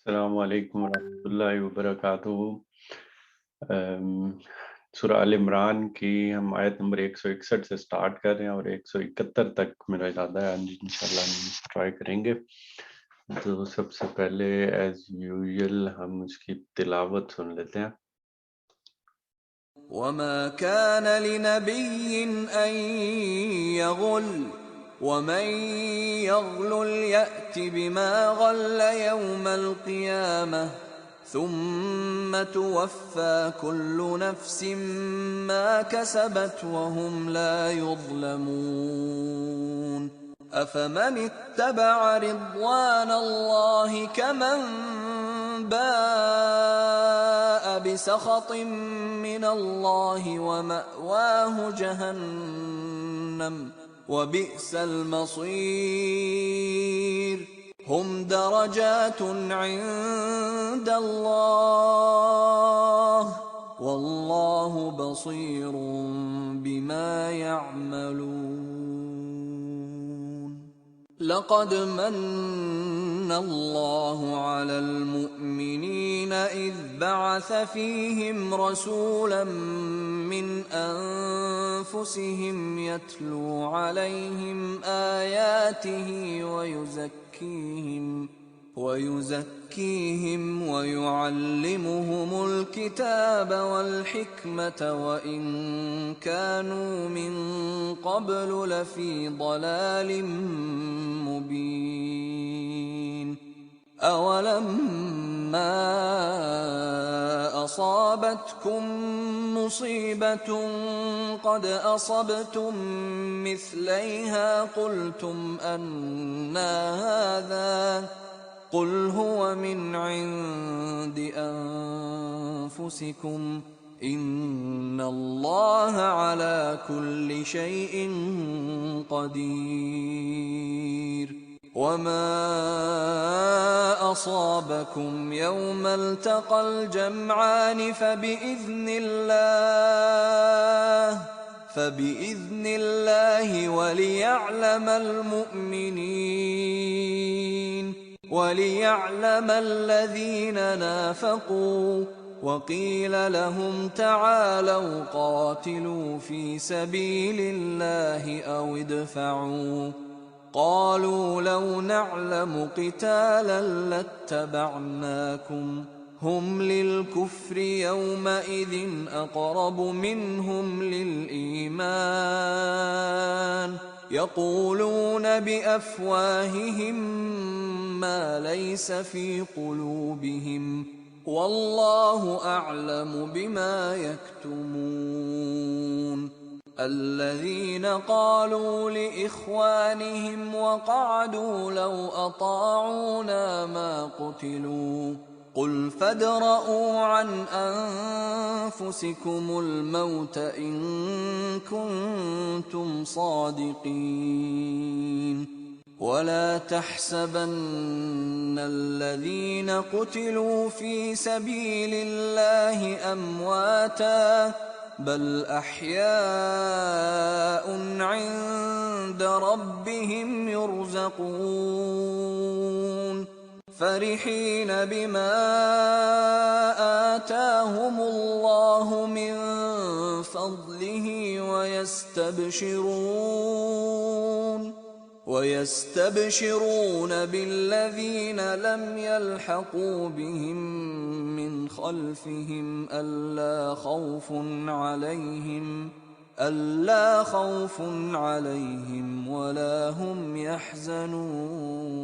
السلام علیکم ورحمۃ اللہ وبرکاتہ۔ سورہ آل عمران کی ہم آیت نمبر 161 سے سٹارٹ کر رہے ہیں اور 171 تک میرا ارادہ ہے انشاءاللہ ہم ٹرائی کریں گے۔ تو سب سے پہلے ایز یوزول ہم اس کی تلاوت سن لیتے ہیں۔ وما كان لنبي أن يغل ومن يغل يأت بما غل يوم القيامة ثم توفى كل نفس ما كسبت وهم لا يظلمون أفمن اتبع رضوان الله كمن باء بسخط من الله ومأواه جهنم وبئس المصير هم درجات عند الله والله بصير بما يعملون لقد من الله على المؤمنين إذ بعث فيهم رسولا من أنفسهم يتلو عليهم آياته ويزكيهم ويعلمهم الكتاب والحكمة وإن كانوا من قبل لفي ضلال مبين أولما أصابتكم مصيبة قد أصبتم مثليها قلتم أنى هذا قل هو من عند أنفسكم إن الله على كل شيء قدير وما أصابكم يوم التقى الجمعان فبإذن الله وليعلم الذين نافقوا وقيل لهم تعالوا قاتلوا في سبيل الله أو ادفعوا قالوا لو نعلم قتالا لاتبعناكم هم للكفر يومئذ أقرب منهم للإيمان يقولون بأفواههم ما ليس في قلوبهم والله أعلم بما يكتمون الذين قالوا لإخوانهم وقعدوا لو أطاعونا ما قتلوا قل فادرءوا عن أنفسكم الموت إن كنتم صادقين ولا تحسبن الذين قتلوا في سبيل الله أمواتا بل أحياء عند ربهم يرزقون فرحين بما آتاهم الله من فضله ويستبشرون بالذين لم يلحقوا بهم من خلفهم ألا خوف عليهم ولا هم يحزنون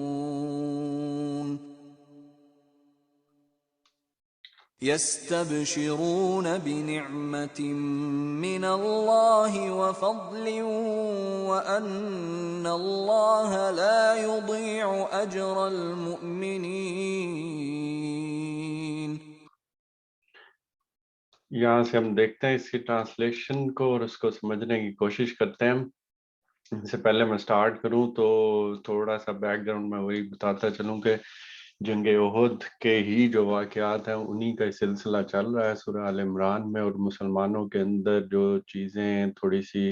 يستبشرون بنعمة من الله وفضل وأن الله لا يضيع أجر المؤمنين. یہاں سے ہم دیکھتے ہیں اس کی ٹرانسلیشن کو اور اس کو سمجھنے کی کوشش کرتے ہیں۔ اس سے پہلے میں سٹارٹ کروں تو تھوڑا سا بیک گراؤنڈ میں وہی بتاتا چلوں کہ جنگ احد کے ہی جو واقعات ہیں انہی کا سلسلہ چل رہا ہے سورہ آل عمران میں، اور مسلمانوں کے اندر جو چیزیں تھوڑی سی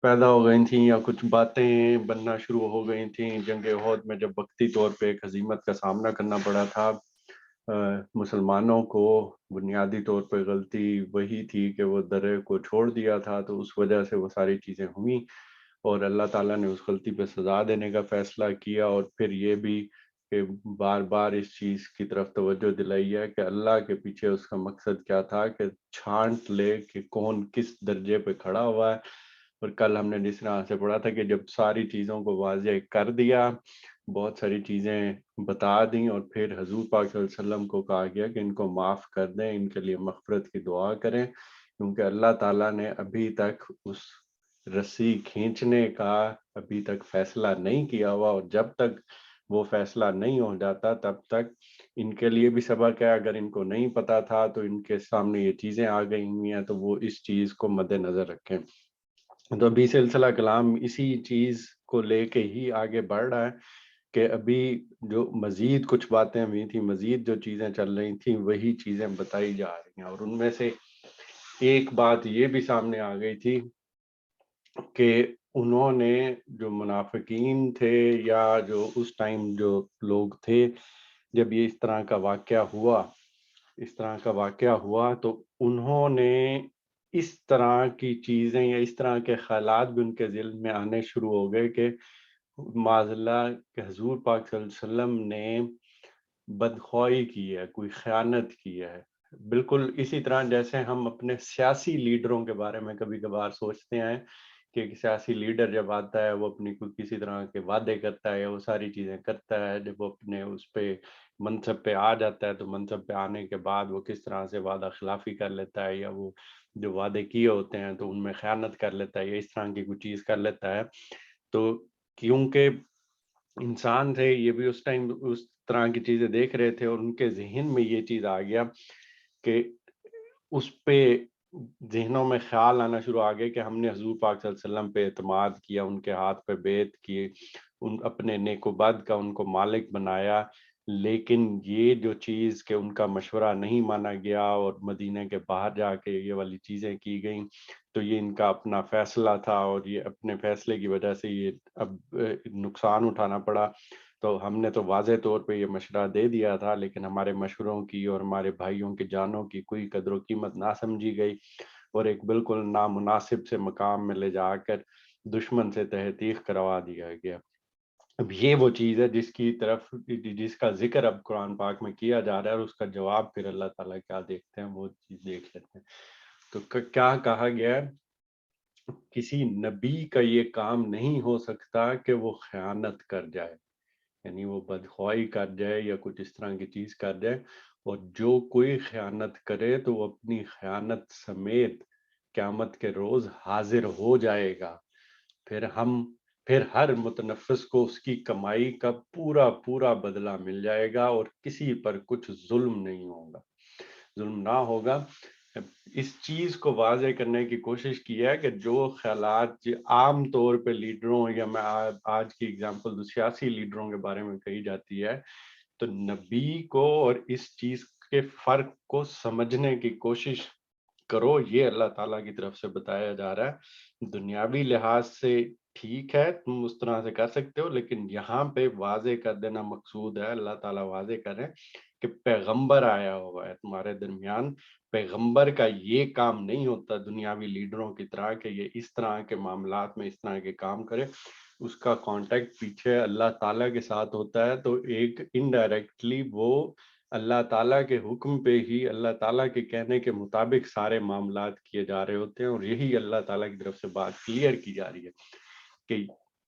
پیدا ہو گئی تھیں یا کچھ باتیں بننا شروع ہو گئی تھیں. جنگ احد میں جب وقتی طور پہ ایک ہزیمت کا سامنا کرنا پڑا تھا مسلمانوں کو، بنیادی طور پہ غلطی وہی تھی کہ وہ درے کو چھوڑ دیا تھا، تو اس وجہ سے وہ ساری چیزیں ہوئیں اور اللہ تعالیٰ نے اس غلطی پہ سزا دینے کا فیصلہ کیا. اور پھر یہ بھی کہ بار بار اس چیز کی طرف توجہ دلائی ہے کہ اللہ کے پیچھے اس کا مقصد کیا تھا، کہ چھانٹ لے کہ کون کس درجے پہ کھڑا ہوا ہے. اور کل ہم نے جس طرح سے پڑھا تھا کہ جب ساری چیزوں کو واضح کر دیا، بہت ساری چیزیں بتا دیں، اور پھر حضور پاک صلی اللہ علیہ وسلم کو کہا گیا کہ ان کو معاف کر دیں، ان کے لیے مغفرت کی دعا کریں، کیونکہ اللہ تعالیٰ نے ابھی تک اس رسی کھینچنے کا ابھی تک فیصلہ نہیں کیا ہوا، اور جب تک وہ فیصلہ نہیں ہو جاتا تب تک ان کے لیے بھی سبق ہے. اگر ان کو نہیں پتا تھا تو ان کے سامنے یہ چیزیں آ گئی ہوئی ہیں تو وہ اس چیز کو مد نظر رکھیں. تو ابھی سلسلہ کلام اسی چیز کو لے کے ہی آگے بڑھ رہا ہے کہ ابھی جو مزید کچھ باتیں ہوئی تھیں، مزید جو چیزیں چل رہی تھیں وہی چیزیں بتائی جا رہی ہیں. اور ان میں سے ایک بات یہ بھی سامنے آ گئی تھی کہ انہوں نے جو منافقین تھے یا جو اس ٹائم جو لوگ تھے، جب یہ اس طرح کا واقعہ ہوا تو انہوں نے اس طرح کی چیزیں یا اس طرح کے خیالات بھی ان کے ذہن میں آنے شروع ہو گئے کہ معاذ اللہ کہ حضور پاک صلی اللہ علیہ وسلم نے بدخوائی کی ہے، کوئی خیانت کی ہے. بالکل اسی طرح جیسے ہم اپنے سیاسی لیڈروں کے بارے میں کبھی کبھار سوچتے ہیں کہ ایک سیاسی لیڈر جب آتا ہے وہ اپنی کوئی کسی طرح کے وعدے کرتا ہے، وہ ساری چیزیں کرتا ہے، جب وہ اپنے اس پہ منصب پہ آ جاتا ہے تو منصب پہ آنے کے بعد وہ کس طرح سے وعدہ خلافی کر لیتا ہے، یا وہ جو وعدے کیے ہوتے ہیں تو ان میں خیانت کر لیتا ہے، یا اس طرح کی کوئی چیز کر لیتا ہے. تو کیونکہ انسان تھے یہ بھی اس ٹائم اس طرح کی چیزیں دیکھ رہے تھے، اور ان کے ذہن میں یہ چیز آ گیا کہ اس پہ ذہنوں میں خیال آنا شروع آ گئے کہ ہم نے حضور پاک صلی اللہ علیہ وسلم پہ اعتماد کیا، ان کے ہاتھ پہ بیعت کی، ان اپنے نیک و بد کا ان کو مالک بنایا، لیکن یہ جو چیز کہ ان کا مشورہ نہیں مانا گیا اور مدینہ کے باہر جا کے یہ والی چیزیں کی گئیں، تو یہ ان کا اپنا فیصلہ تھا اور یہ اپنے فیصلے کی وجہ سے یہ اب نقصان اٹھانا پڑا. تو ہم نے تو واضح طور پہ یہ مشورہ دے دیا تھا، لیکن ہمارے مشوروں کی اور ہمارے بھائیوں کی جانوں کی کوئی قدر و قیمت نہ سمجھی گئی، اور ایک بالکل نامناسب سے مقام میں لے جا کر دشمن سے تحقیق کروا دیا گیا. اب یہ وہ چیز ہے جس کا ذکر اب قرآن پاک میں کیا جا رہا ہے، اور اس کا جواب پھر اللہ تعالیٰ کیا دیکھتے ہیں وہ چیز دیکھ لیتے ہیں. تو کیا کہا گیا ہے؟ کسی نبی کا یہ کام نہیں ہو سکتا کہ وہ خیانت کر جائے، یعنی وہ بدخوائی کر جائے یا کچھ اس طرح کی چیز کر جائے، اور جو کوئی خیانت کرے تو وہ اپنی خیانت سمیت قیامت کے روز حاضر ہو جائے گا. پھر ہر متنفس کو اس کی کمائی کا پورا پورا بدلہ مل جائے گا، اور کسی پر کچھ ظلم نہیں ہوگا، ظلم نہ ہوگا. اس چیز کو واضح کرنے کی کوشش کی ہے کہ جو خیالات عام طور پہ لیڈروں، یا میں آج کی اگزامپل سیاسی لیڈروں کے بارے میں کہی جاتی ہے، تو نبی کو اور اس چیز کے فرق کو سمجھنے کی کوشش کرو. یہ اللہ تعالیٰ کی طرف سے بتایا جا رہا ہے. دنیاوی لحاظ سے ٹھیک ہے، تم اس طرح سے کر سکتے ہو، لیکن یہاں پہ واضح کر دینا مقصود ہے، اللہ تعالیٰ واضح کریں کہ پیغمبر آیا ہوا ہے تمہارے درمیان. پیغمبر کا یہ کام نہیں ہوتا دنیاوی لیڈروں کی طرح کہ یہ اس طرح کے معاملات میں اس طرح کے کام کرے. اس کا کانٹیکٹ پیچھے اللہ تعالیٰ کے ساتھ ہوتا ہے، تو ایک انڈائریکٹلی وہ اللہ تعالیٰ کے حکم پہ ہی، اللہ تعالیٰ کے کہنے کے مطابق سارے معاملات کیے جا رہے ہوتے ہیں. اور یہی اللہ تعالیٰ کی طرف سے بات کلیئر کی جا رہی ہے کہ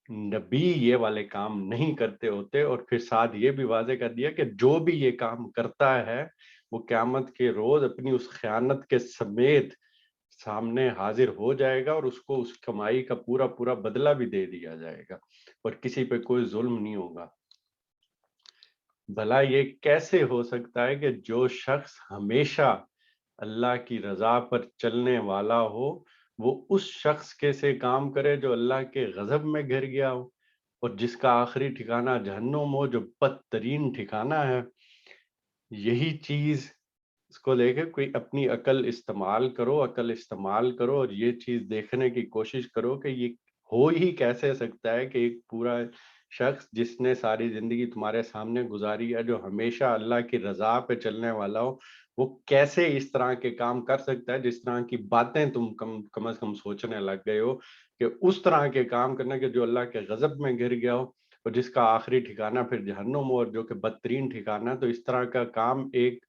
نبی یہ والے کام نہیں کرتے ہوتے. اور پھر ساتھ یہ بھی واضح کر دیا کہ جو بھی یہ کام کرتا ہے وہ قیامت کے روز اپنی اس خیانت کے سمیت سامنے حاضر ہو جائے گا، اور اس کو اس کمائی کا پورا پورا بدلہ بھی دے دیا جائے گا، اور کسی پہ کوئی ظلم نہیں ہوگا. بھلا یہ کیسے ہو سکتا ہے کہ جو شخص ہمیشہ اللہ کی رضا پر چلنے والا ہو وہ اس شخص کے سے کام کرے جو اللہ کے غضب میں گر گیا ہو، اور جس کا آخری ٹھکانہ جہنم ہو، جو بدترین ٹھکانہ ہے. یہی چیز اس کو لے کے کوئی اپنی عقل استعمال کرو اور یہ چیز دیکھنے کی کوشش کرو کہ یہ ہو ہی کیسے سکتا ہے کہ ایک پورا شخص جس نے ساری زندگی تمہارے سامنے گزاری ہے، جو ہمیشہ اللہ کی رضا پہ چلنے والا ہو، وہ کیسے اس طرح کے کام کر سکتا ہے جس طرح کی باتیں تم کم از کم سوچنے لگ گئے ہو کہ اس طرح کے کام کرنا کہ جو اللہ کے غضب میں گر گیا ہو اور جس کا آخری ٹھکانہ پھر جہنم ہو اور جو کہ بدترین ٹھکانہ. تو اس طرح کا کام ایک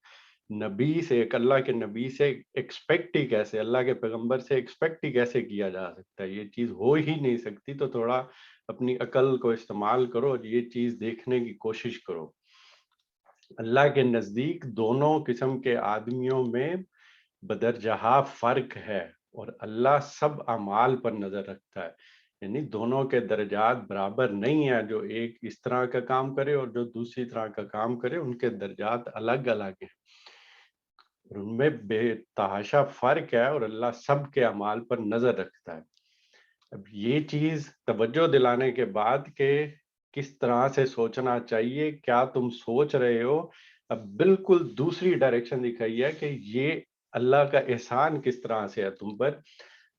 نبی سے، ایک اللہ کے نبی سے ایکسپیکٹ ہی کیسے، اللہ کے پیغمبر سے ایکسپیکٹ ہی کیسے کیا جا سکتا ہے؟ یہ چیز ہو ہی نہیں سکتی. تو تھوڑا اپنی عقل کو استعمال کرو اور یہ چیز دیکھنے کی کوشش کرو. اللہ کے نزدیک دونوں قسم کے آدمیوں میں بدرجہ فرق ہے اور اللہ سب اعمال پر نظر رکھتا ہے. یعنی دونوں کے درجات برابر نہیں ہیں. جو ایک اس طرح کا کام کرے اور جو دوسری طرح کا کام کرے، ان کے درجات الگ الگ ہیں اور ان میں بے تحاشا فرق ہے اور اللہ سب کے اعمال پر نظر رکھتا ہے. اب یہ چیز توجہ دلانے کے بعد کہ کس طرح سے سوچنا چاہیے، کیا تم سوچ رہے ہو، اب بالکل دوسری ڈائریکشن دکھائی ہے کہ یہ اللہ کا احسان کس طرح سے ہے تم پر.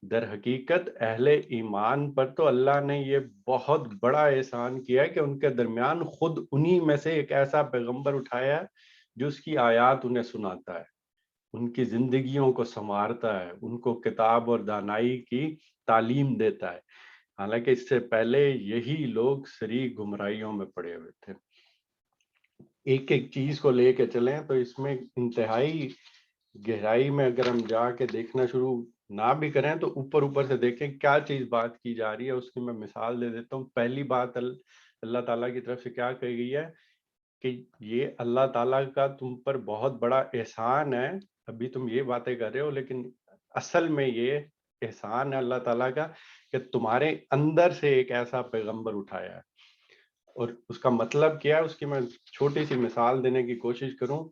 در حقیقت اہل ایمان پر تو اللہ نے یہ بہت بڑا احسان کیا ہے کہ ان کے درمیان خود انہی میں سے ایک ایسا پیغمبر اٹھایا ہے جو اس کی آیات انہیں سناتا ہے، ان کی زندگیوں کو سنوارتا ہے، ان کو کتاب اور دانائی کی تعلیم دیتا ہے. حالانکہ اس سے پہلے یہی لوگ سری گمراہیوں میں پڑے ہوئے تھے. ایک ایک چیز کو لے کے چلیں تو اس میں انتہائی گہرائی میں اگر ہم جا کے دیکھنا شروع نہ بھی کریں تو اوپر اوپر سے دیکھیں کیا چیز بات کی جا رہی ہے. اس کی میں مثال دے دیتا ہوں. پہلی بات اللہ تعالیٰ کی طرف سے کیا کہی گئی ہے کہ یہ اللہ تعالیٰ کا تم پر بہت بڑا احسان ہے. ابھی تم یہ باتیں کر رہے ہو لیکن اصل میں یہ احسان ہے اللہ تعالیٰ کا کہ تمہارے اندر سے ایک ایسا پیغمبر اٹھایا ہے. اور اس کا مطلب کیا ہے، اس کی میں چھوٹی سی مثال دینے کی کوشش کروں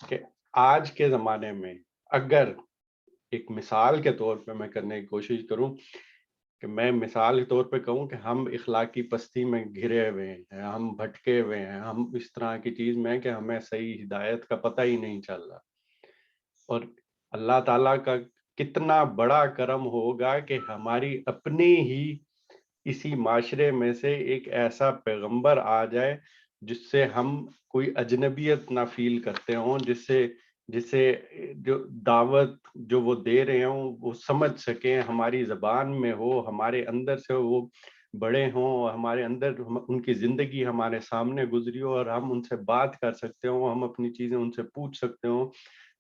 کہ آج کے زمانے میں اگر ایک مثال کے طور پہ میں کرنے کی کوشش کروں کہ میں مثال کے طور پہ کہوں کہ ہم اخلاقی پستی میں گھرے ہوئے ہیں، ہم بھٹکے ہوئے ہیں، ہم اس طرح کی چیز میں کہ ہمیں صحیح ہدایت کا پتہ ہی نہیں چل رہا، اور اللہ تعالیٰ کا کتنا بڑا کرم ہوگا کہ ہماری اپنی ہی اسی معاشرے میں سے ایک ایسا پیغمبر آ جائے جس سے ہم کوئی اجنبیت نہ فیل کرتے ہوں، جسے جو دعوت جو وہ دے رہے ہوں وہ سمجھ سکیں، ہماری زبان میں ہو، ہمارے اندر سے وہ بڑے ہوں، ہمارے اندر ان کی زندگی ہمارے سامنے گزری ہو اور ہم ان سے بات کر سکتے ہوں، ہم اپنی چیزیں ان سے پوچھ سکتے ہوں،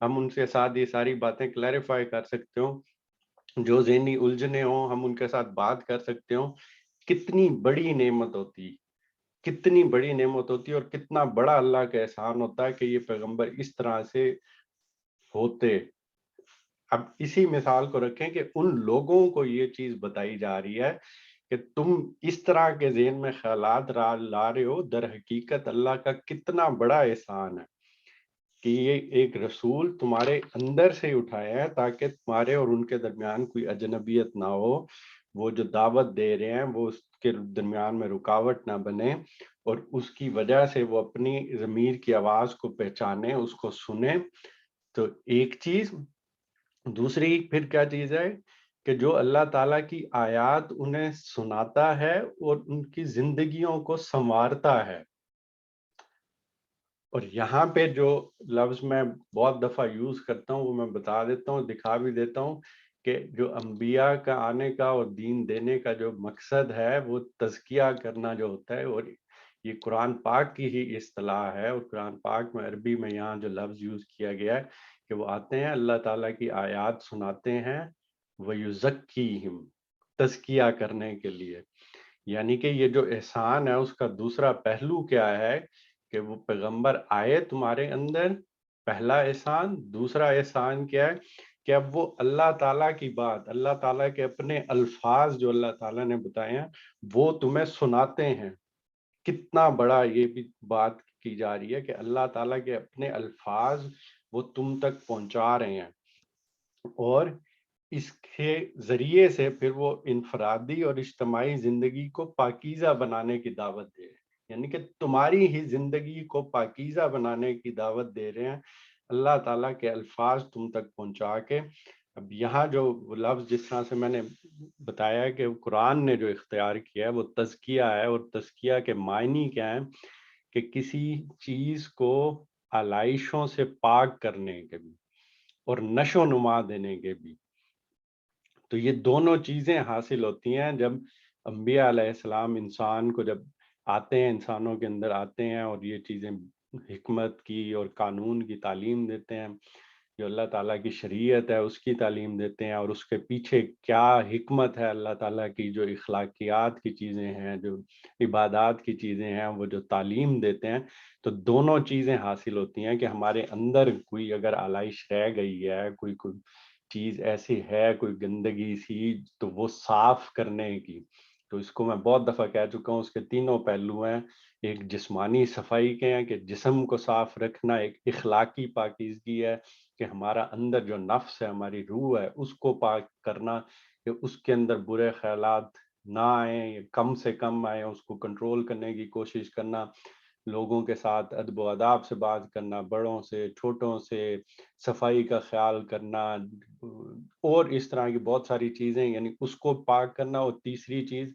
ہم ان کے ساتھ یہ ساری باتیں کلیریفائی کر سکتے ہوں، جو ذہنی الجھنے ہوں ہم ان کے ساتھ بات کر سکتے ہوں. کتنی بڑی نعمت ہوتی، کتنی بڑی نعمت ہوتی اور کتنا بڑا اللہ کا احسان ہوتا ہے کہ یہ پیغمبر اس طرح سے ہوتے. اب اسی مثال کو رکھیں کہ ان لوگوں کو یہ چیز بتائی جا رہی ہے کہ تم اس طرح کے ذہن میں خیالات لا رہے ہو، در حقیقت اللہ کا کتنا بڑا احسان ہے کہ یہ ایک رسول تمہارے اندر سے اٹھایا ہے تاکہ تمہارے اور ان کے درمیان کوئی اجنبیت نہ ہو. وہ جو دعوت دے رہے ہیں وہ اس کے درمیان میں رکاوٹ نہ بنے اور اس کی وجہ سے وہ اپنی ضمیر کی آواز کو پہچانے، اس کو سنے. تو ایک چیز. دوسری پھر کیا چیز ہے کہ جو اللہ تعالیٰ کی آیات انہیں سناتا ہے اور ان کی زندگیوں کو سنوارتا ہے. اور یہاں پہ جو لفظ میں بہت دفعہ یوز کرتا ہوں وہ میں بتا دیتا ہوں، دکھا بھی دیتا ہوں کہ جو انبیاء کا آنے کا اور دین دینے کا جو مقصد ہے وہ تزکیہ کرنا جو ہوتا ہے، اور یہ قرآن پاک کی ہی اصطلاح ہے. اور قرآن پاک میں عربی میں یہاں جو لفظ یوز کیا گیا ہے کہ وہ آتے ہیں اللہ تعالیٰ کی آیات سناتے ہیں، وَيُزَكِّيهِمْ، تزکیہ کرنے کے لیے. یعنی کہ یہ جو احسان ہے اس کا دوسرا پہلو کیا ہے کہ وہ پیغمبر آئے تمہارے اندر، پہلا احسان. دوسرا احسان کیا ہے کہ اب وہ اللہ تعالیٰ کی بات، اللہ تعالیٰ کے اپنے الفاظ جو اللہ تعالیٰ نے بتائے ہیں وہ تمہیں سناتے ہیں. کتنا بڑا یہ بھی بات کی جا رہی ہے کہ اللہ تعالیٰ کے اپنے الفاظ وہ تم تک پہنچا رہے ہیں اور اس کے ذریعے سے پھر وہ انفرادی اور اجتماعی زندگی کو پاکیزہ بنانے کی دعوت دے رہے ہیں. یعنی کہ تمہاری ہی زندگی کو پاکیزہ بنانے کی دعوت دے رہے ہیں اللہ تعالیٰ کے الفاظ تم تک پہنچا کے. اب یہاں جو لفظ جس طرح سے میں نے بتایا کہ قرآن نے جو اختیار کیا ہے وہ تزکیہ ہے، اور تزکیہ کے معنی کیا ہے کہ کسی چیز کو آلائشوں سے پاک کرنے کے بھی اور نشو و نما دینے کے بھی. تو یہ دونوں چیزیں حاصل ہوتی ہیں جب انبیاء علیہ السلام انسان کو جب آتے ہیں، انسانوں کے اندر آتے ہیں اور یہ چیزیں حکمت کی اور قانون کی تعلیم دیتے ہیں، جو اللہ تعالیٰ کی شریعت ہے اس کی تعلیم دیتے ہیں، اور اس کے پیچھے کیا حکمت ہے اللہ تعالیٰ کی، جو اخلاقیات کی چیزیں ہیں، جو عبادات کی چیزیں ہیں، وہ جو تعلیم دیتے ہیں. تو دونوں چیزیں حاصل ہوتی ہیں کہ ہمارے اندر کوئی اگر آلائش رہ گئی ہے، کوئی چیز ایسی ہے، کوئی گندگی سی، تو وہ صاف کرنے کی. تو اس کو میں بہت دفعہ کہہ چکا ہوں، اس کے تینوں پہلو ہیں. ایک جسمانی صفائی کے ہیں کہ جسم کو صاف رکھنا، ایک اخلاقی پاکیزگی ہے کہ ہمارا اندر جو نفس ہے، ہماری روح ہے، اس کو پاک کرنا کہ اس کے اندر برے خیالات نہ آئیں یا کم سے کم آئیں، اس کو کنٹرول کرنے کی کوشش کرنا. لوگوں کے ساتھ ادب و آداب سے بات کرنا، بڑوں سے چھوٹوں سے صفائی کا خیال کرنا، اور اس طرح کی بہت ساری چیزیں، یعنی اس کو پاک کرنا. اور تیسری چیز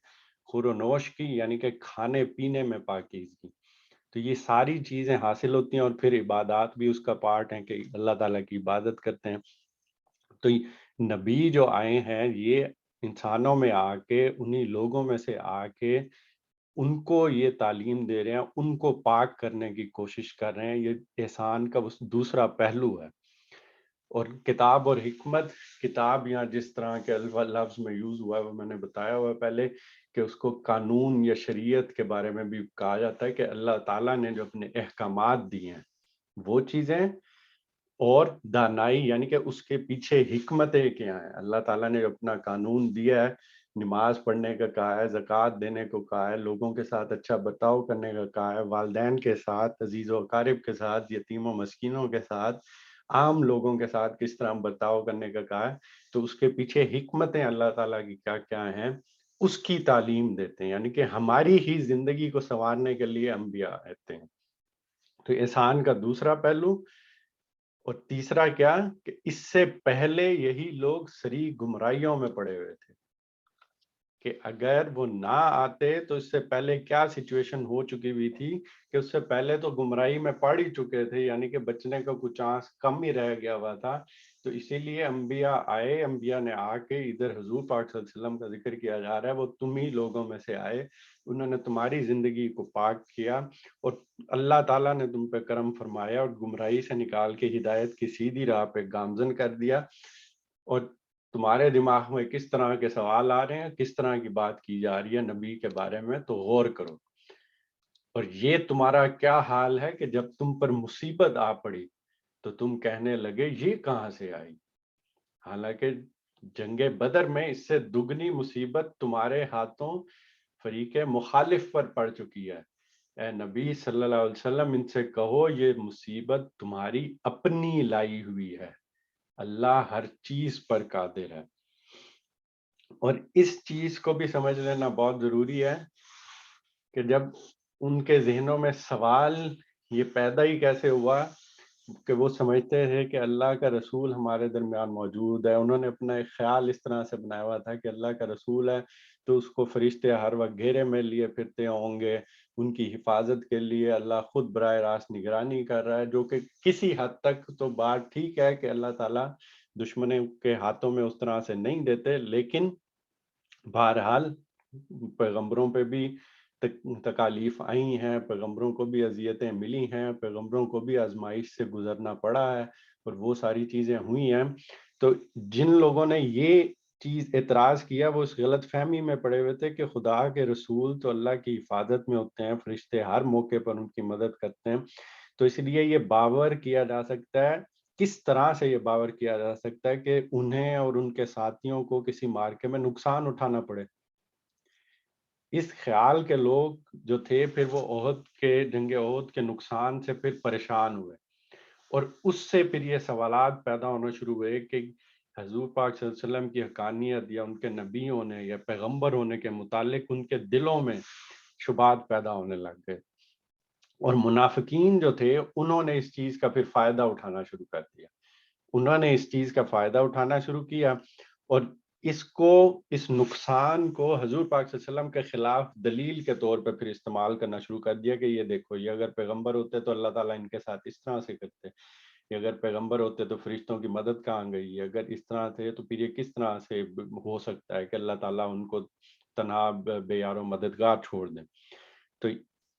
خور و نوش کی، یعنی کہ کھانے پینے میں پاکیزگی. تو یہ ساری چیزیں حاصل ہوتی ہیں، اور پھر عبادات بھی اس کا پارٹ ہیں کہ اللہ تعالیٰ کی عبادت کرتے ہیں. تو نبی جو آئے ہیں یہ انسانوں میں آ کے، انہی لوگوں میں سے آ کے ان کو یہ تعلیم دے رہے ہیں، ان کو پاک کرنے کی کوشش کر رہے ہیں. یہ احسان کا دوسرا پہلو ہے. اور کتاب اور حکمت، کتاب یہاں جس طرح کے لفظ میں یوز ہوا ہے وہ میں نے بتایا ہوا ہے پہلے کہ اس کو قانون یا شریعت کے بارے میں بھی کہا جاتا ہے کہ اللہ تعالیٰ نے جو اپنے احکامات دیے ہیں وہ چیزیں، اور دانائی یعنی کہ اس کے پیچھے حکمتیں کیا ہیں. اللہ تعالیٰ نے جو اپنا قانون دیا ہے، نماز پڑھنے کا کہا ہے، زکوٰۃ دینے کو کہا ہے، لوگوں کے ساتھ اچھا برتاؤ کرنے کا کہا ہے، والدین کے ساتھ، عزیز و اقارب کے ساتھ، یتیم و مسکینوں کے ساتھ، عام لوگوں کے ساتھ کس طرح برتاؤ کرنے کا کہا ہے. تو اس کے پیچھے حکمتیں اللہ تعالیٰ کی کیا کیا ہیں اس کی تعلیم دیتے ہیں، یعنی کہ ہماری ہی زندگی کو سنوارنے کے لیے انبیاء آتے ہیں. تو احسان کا دوسرا پہلو. اور تیسرا کیا کہ اس سے پہلے یہی لوگ سری گمراہیوں میں پڑے ہوئے تھے کہ اگر وہ نہ آتے تو اس سے پہلے کیا سچویشن ہو چکی ہوئی تھی کہ اس سے پہلے تو گمراہی میں پڑ ہی چکے تھے، یعنی کہ بچنے کا کچھ چانس کم ہی رہ گیا ہوا تھا. تو اسی لیے انبیاء آئے، انبیاء نے آ کے ادھر حضور پاک صلی اللہ علیہ وسلم کا ذکر کیا جا رہا ہے، وہ تم ہی لوگوں میں سے آئے، انہوں نے تمہاری زندگی کو پاک کیا، اور اللہ تعالیٰ نے تم پہ کرم فرمایا اور گمراہی سے نکال کے ہدایت کی سیدھی راہ پہ گامزن کر دیا. اور تمہارے دماغ میں کس طرح کے سوال آ رہے ہیں، کس طرح کی بات کی جا رہی ہے نبی کے بارے میں، تو غور کرو. اور یہ تمہارا کیا حال ہے کہ جب تم پر مصیبت آ پڑی تو تم کہنے لگے یہ کہاں سے آئی، حالانکہ جنگ بدر میں اس سے دگنی مصیبت تمہارے ہاتھوں فریق مخالف پر پڑ چکی ہے. اے نبی صلی اللہ علیہ وسلم ان سے کہو یہ مصیبت تمہاری اپنی لائی ہوئی ہے، اللہ ہر چیز پر قادر ہے. اور اس چیز کو بھی سمجھ لینا بہت ضروری ہے کہ جب ان کے ذہنوں میں سوال یہ پیدا ہی کیسے ہوا کہ وہ سمجھتے تھے کہ اللہ کا رسول ہمارے درمیان موجود ہے. انہوں نے اپنا ایک خیال اس طرح سے بنایا ہوا تھا کہ اللہ کا رسول ہے تو اس کو فرشتے ہر وقت گھیرے میں لیے پھرتے ہوں گے، ان کی حفاظت کے لیے اللہ خود براہ راست نگرانی کر رہا ہے، جو کہ کسی حد تک تو بات ٹھیک ہے کہ اللہ تعالیٰ دشمنوں کے ہاتھوں میں اس طرح سے نہیں دیتے. لیکن بہرحال پیغمبروں پہ بھی تکالیف آئی ہیں، پیغمبروں کو بھی اذیتیں ملی ہیں، پیغمبروں کو بھی آزمائش سے گزرنا پڑا ہے، اور وہ ساری چیزیں ہوئی ہیں. تو جن لوگوں نے یہ چیز اعتراض کیا وہ اس غلط فہمی میں پڑے ہوئے تھے کہ خدا کے رسول تو اللہ کی حفاظت میں ہوتے ہیں، فرشتے ہر موقع پر ان کی مدد کرتے ہیں. تو اس لیے یہ باور کیا جا سکتا ہے، کس طرح سے یہ باور کیا جا سکتا ہے کہ انہیں اور ان کے ساتھیوں کو کسی مارکے میں نقصان اٹھانا پڑے. اس خیال کے لوگ جو تھے پھر وہ عہد کے جنگ عہد کے نقصان سے پھر پریشان ہوئے، اور اس سے پھر یہ سوالات پیدا ہونا شروع ہوئے کہ حضور پاک صلی اللہ علیہ وسلم کی حقانیت یا ان کے نبی ہونے یا پیغمبر ہونے کے متعلق ان کے دلوں میں شبہات پیدا ہونے لگ گئے. اور منافقین جو تھے انہوں نے اس چیز کا پھر فائدہ اٹھانا شروع کر دیا. انہوں نے اس چیز کا فائدہ اٹھانا شروع کیا اور اس نقصان کو حضور پاک صلی اللہ علیہ وسلم کے خلاف دلیل کے طور پہ پھر استعمال کرنا شروع کر دیا کہ یہ دیکھو، یہ اگر پیغمبر ہوتے تو اللہ تعالیٰ ان کے ساتھ اس طرح سے کرتے، یہ اگر پیغمبر ہوتے تو فرشتوں کی مدد کہاں گئی، اگر اس طرح تھے تو پھر یہ کس طرح سے ہو سکتا ہے کہ اللہ تعالیٰ ان کو تنہا بے یار و مددگار چھوڑ دیں۔ تو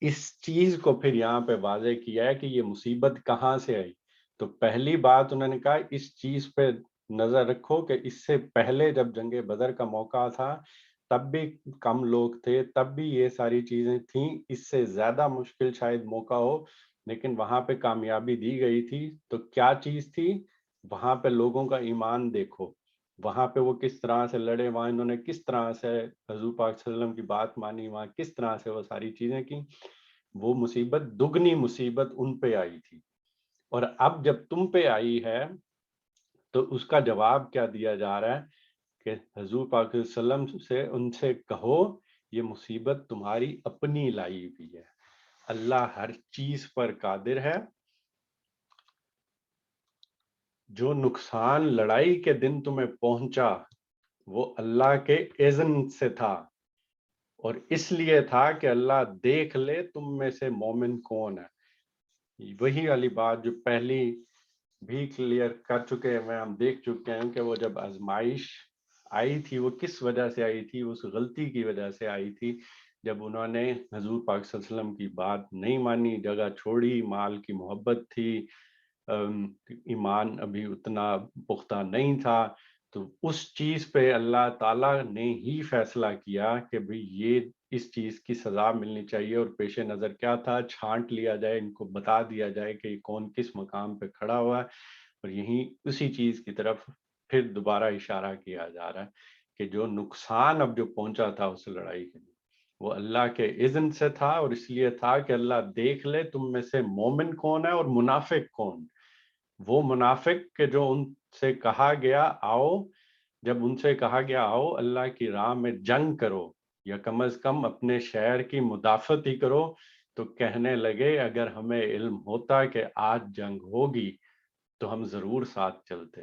اس چیز کو پھر یہاں پہ واضح کیا ہے کہ یہ مصیبت کہاں سے آئی۔ تو پہلی بات انہوں نے کہا اس چیز پہ نظر رکھو کہ اس سے پہلے جب جنگ بدر کا موقع تھا تب بھی کم لوگ تھے، تب بھی یہ ساری چیزیں تھیں، اس سے زیادہ مشکل شاید موقع ہو لیکن وہاں پہ کامیابی دی گئی تھی۔ تو کیا چیز تھی؟ وہاں پہ لوگوں کا ایمان دیکھو، وہاں پہ وہ کس طرح سے لڑے، وہاں انہوں نے کس طرح سے حضور پاک صلی اللہ علیہ وسلم کی بات مانی، وہاں کس طرح سے وہ ساری چیزیں کی۔ وہ مصیبت، دگنی مصیبت ان پہ آئی تھی، اور اب جب تم پہ آئی ہے تو اس کا جواب کیا دیا جا رہا ہے کہ حضور پاک صلی اللہ علیہ وسلم سے ان سے کہو یہ مصیبت تمہاری اپنی لائی ہوئی ہے، اللہ ہر چیز پر قادر ہے، جو نقصان لڑائی کے دن تمہیں پہنچا وہ اللہ کے اذن سے تھا، اور اس لیے تھا کہ اللہ دیکھ لے تم میں سے مومن کون ہے۔ وہی والی بات جو پہلی بھی کلیئر کر چکے ہیں، ہم دیکھ چکے ہیں کہ وہ جب آزمائش آئی تھی وہ کس وجہ سے آئی تھی، اس غلطی کی وجہ سے آئی تھی جب انہوں نے حضور پاک صلی اللہ علیہ وسلم کی بات نہیں مانی، جگہ چھوڑی، مال کی محبت تھی، ایمان ابھی اتنا پختہ نہیں تھا۔ تو اس چیز پہ اللہ تعالیٰ نے ہی فیصلہ کیا کہ بھئی یہ اس چیز کی سزا ملنی چاہیے، اور پیش نظر کیا تھا، چھانٹ لیا جائے، ان کو بتا دیا جائے کہ کون کس مقام پہ کھڑا ہوا ہے، اور یہیں اسی چیز کی طرف پھر دوبارہ اشارہ کیا جا رہا ہے کہ جو نقصان اب جو پہنچا تھا اس لڑائی کے لیے وہ اللہ کے اذن سے تھا، اور اس لیے تھا کہ اللہ دیکھ لے تم میں سے مومن کون ہے اور منافق کون۔ وہ منافق کہ جو ان سے کہا گیا آؤ، جب ان سے کہا گیا آؤ اللہ کی راہ میں جنگ کرو یا کم از کم اپنے شہر کی مدافعت ہی کرو، تو کہنے لگے اگر ہمیں علم ہوتا کہ آج جنگ ہوگی تو ہم ضرور ساتھ چلتے۔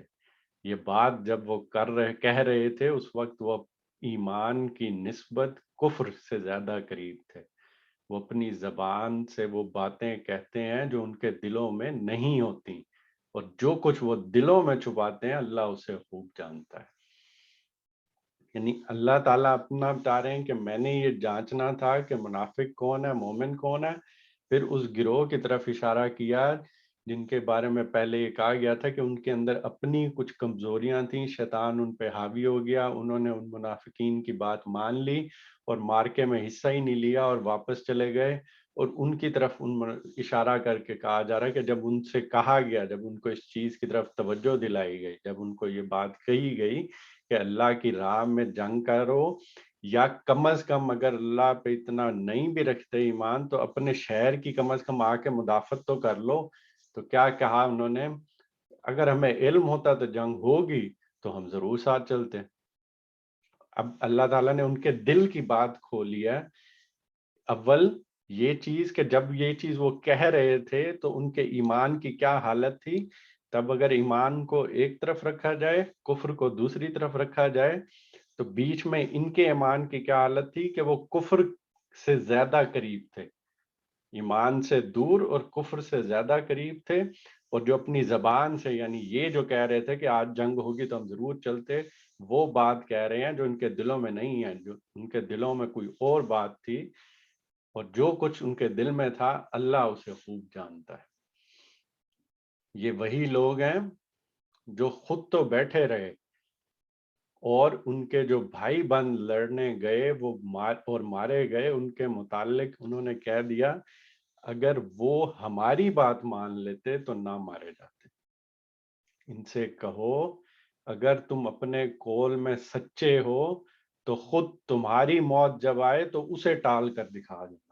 یہ بات جب وہ کہہ رہے تھے اس وقت وہ ایمان کی نسبت کفر سے زیادہ قریب تھے، وہ اپنی زبان سے وہ باتیں کہتے ہیں جو ان کے دلوں میں نہیں ہوتی، اور جو کچھ وہ دلوں میں چھپاتے ہیں اللہ اسے خوب جانتا ہے۔ یعنی اللہ تعالیٰ اپنا بتا رہے ہیں کہ میں نے یہ جانچنا تھا کہ منافق کون ہے، مومن کون ہے، پھر اس گروہ کی طرف اشارہ کیا جن کے بارے میں پہلے یہ کہا گیا تھا کہ ان کے اندر اپنی کچھ کمزوریاں تھیں، شیطان ان پہ حاوی ہو گیا، انہوں نے ان منافقین کی بات مان لی اور مارکے میں حصہ ہی نہیں لیا اور واپس چلے گئے، اور ان کی طرف اشارہ کر کے کہا جا رہا ہے کہ جب ان سے کہا گیا، جب ان کو اس چیز کی طرف توجہ دلائی گئی، جب ان کو یہ بات کہی گئی کہ اللہ کی راہ میں جنگ کرو، یا کم از کم اگر اللہ پہ اتنا نہیں بھی رکھتے ایمان تو اپنے شہر کی کم از کم آ کے مدافعت تو کر لو، تو کیا کہا انہوں نے، اگر ہمیں علم ہوتا تو جنگ ہوگی تو ہم ضرور ساتھ چلتے۔ اب اللہ تعالیٰ نے ان کے دل کی بات کھولی ہے۔ اول یہ چیز کہ جب یہ چیز وہ کہہ رہے تھے تو ان کے ایمان کی کیا حالت تھی، تب اگر ایمان کو ایک طرف رکھا جائے، کفر کو دوسری طرف رکھا جائے، تو بیچ میں ان کے ایمان کی کیا حالت تھی کہ وہ کفر سے زیادہ قریب تھے، ایمان سے دور اور کفر سے زیادہ قریب تھے، اور جو اپنی زبان سے یعنی یہ جو کہہ رہے تھے کہ آج جنگ ہوگی تو ہم ضرور چلتے، وہ بات کہہ رہے ہیں جو ان کے دلوں میں نہیں ہے، جو ان کے دلوں میں کوئی اور بات تھی، اور جو کچھ ان کے دل میں تھا اللہ اسے خوب جانتا ہے۔ یہ وہی لوگ ہیں جو خود تو بیٹھے رہے اور ان کے جو بھائی بہن لڑنے گئے وہ مارے گئے، ان کے متعلق انہوں نے کہہ دیا اگر وہ ہماری بات مان لیتے تو نہ مارے جاتے۔ ان سے کہو اگر تم اپنے قول میں سچے ہو تو خود تمہاری موت جب آئے تو اسے ٹال کر دکھا دینا۔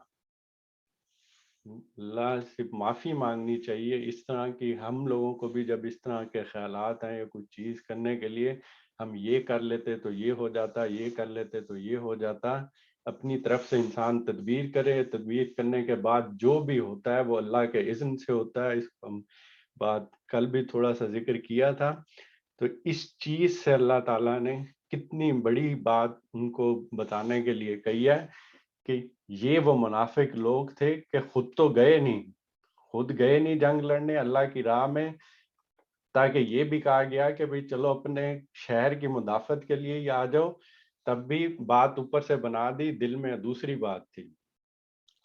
اللہ سے معافی مانگنی چاہیے اس طرح کی، ہم لوگوں کو بھی جب اس طرح کے خیالات ہیں یا کوئی چیز کرنے کے لیے ہم یہ کر لیتے تو یہ ہو جاتا، یہ کر لیتے تو یہ ہو جاتا، اپنی طرف سے انسان تدبیر کرے، تدبیر کرنے کے بعد جو بھی ہوتا ہے وہ اللہ کے اذن سے ہوتا ہے، اس کو ہم بات کل بھی تھوڑا سا ذکر کیا تھا. تو اس چیز سے اللہ تعالیٰ نے کتنی بڑی بات ان کو بتانے کے لیے کہی ہے کہ یہ وہ منافق لوگ تھے کہ خود تو خود گئے نہیں جنگ لڑنے اللہ کی راہ میں، تاکہ یہ بھی کہا گیا کہ بھئی چلو اپنے شہر کی مدافعت کے لیے ہی آ جاؤ، تب بھی بات اوپر سے بنا دی، دل میں دوسری بات تھی.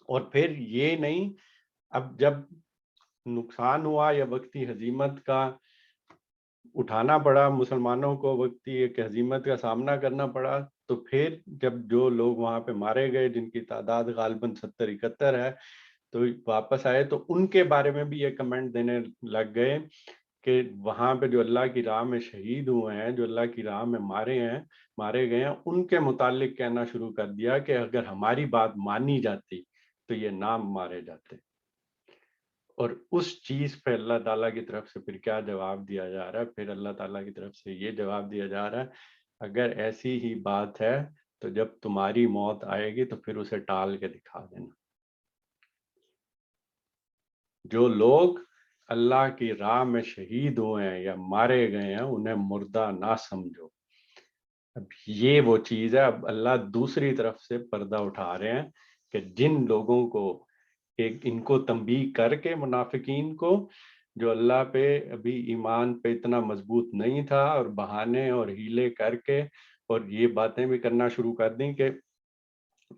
اور پھر یہ نہیں، اب جب نقصان ہوا یا وقتی ہزیمت کا اٹھانا پڑا مسلمانوں کو، وقتی ایک ہزیمت کا سامنا کرنا پڑا، تو پھر جب جو لوگ وہاں پہ مارے گئے جن کی تعداد غالباً 70-71 ہے، تو واپس آئے تو ان کے بارے میں بھی یہ کمنٹ دینے لگ گئے کہ وہاں پہ جو اللہ کی راہ میں شہید ہوئے ہیں، جو اللہ کی راہ میں مارے گئے ہیں، ان کے متعلق کہنا شروع کر دیا کہ اگر ہماری بات مانی جاتی تو یہ نام مارے جاتے. اور اس چیز پہ اللہ تعالیٰ کی طرف سے پھر کیا جواب دیا جا رہا ہے؟ پھر اللہ تعالیٰ کی طرف سے یہ جواب دیا جا رہا ہے، اگر ایسی ہی بات ہے تو جب تمہاری موت آئے گی تو پھر اسے ٹال کے دکھا دینا. جو لوگ اللہ کی راہ میں شہید ہوئے ہیں یا مارے گئے ہیں انہیں مردہ نہ سمجھو. اب یہ وہ چیز ہے، اب اللہ دوسری طرف سے پردہ اٹھا رہے ہیں کہ جن لوگوں کو ان کو تنبیہ کر کے، منافقین کو جو اللہ پہ ابھی ایمان پہ اتنا مضبوط نہیں تھا، اور بہانے اور ہیلے کر کے اور یہ باتیں بھی کرنا شروع کر دیں کہ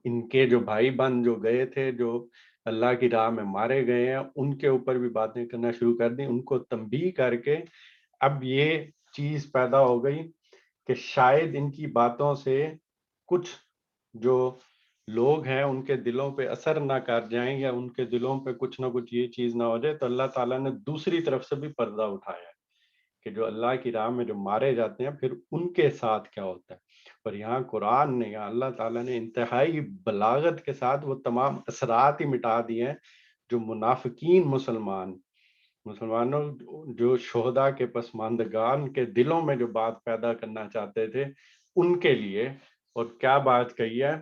ان کے جو بھائی بہن جو گئے تھے، جو اللہ کی راہ میں مارے گئے ہیں، ان کے اوپر بھی باتیں کرنا شروع کر دیں، ان کو تنبیہ کر کے. اب یہ چیز پیدا ہو گئی کہ شاید ان کی باتوں سے کچھ جو لوگ ہیں ان کے دلوں پہ اثر نہ کر جائیں، یا ان کے دلوں پہ کچھ نہ کچھ یہ چیز نہ ہو جائے. تو اللہ تعالیٰ نے دوسری طرف سے بھی پردہ اٹھایا ہے کہ جو اللہ کی راہ میں جو مارے جاتے ہیں پھر ان کے ساتھ کیا ہوتا ہے. اور یہاں قرآن نے، یہاں اللہ تعالیٰ نے انتہائی بلاغت کے ساتھ وہ تمام اثرات ہی مٹا دیے ہیں جو منافقین مسلمانوں جو شہداء کے پسماندگان کے دلوں میں جو بات پیدا کرنا چاہتے تھے ان کے لیے. اور کیا بات کہی ہے؟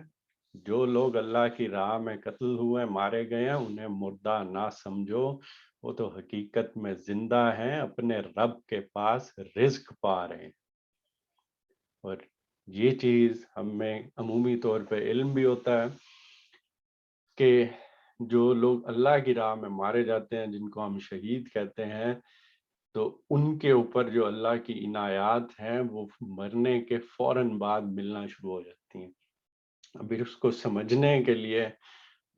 جو لوگ اللہ کی راہ میں قتل ہوئے، مارے گئے ہیں، انہیں مردہ نہ سمجھو، وہ تو حقیقت میں زندہ ہیں، اپنے رب کے پاس رزق پا رہے ہیں. اور یہ چیز ہمیں عمومی طور پہ علم بھی ہوتا ہے کہ جو لوگ اللہ کی راہ میں مارے جاتے ہیں، جن کو ہم شہید کہتے ہیں، تو ان کے اوپر جو اللہ کی عنایات ہیں وہ مرنے کے فوراً بعد ملنا شروع ہو جاتی ہیں. ابھی اس کو سمجھنے کے لیے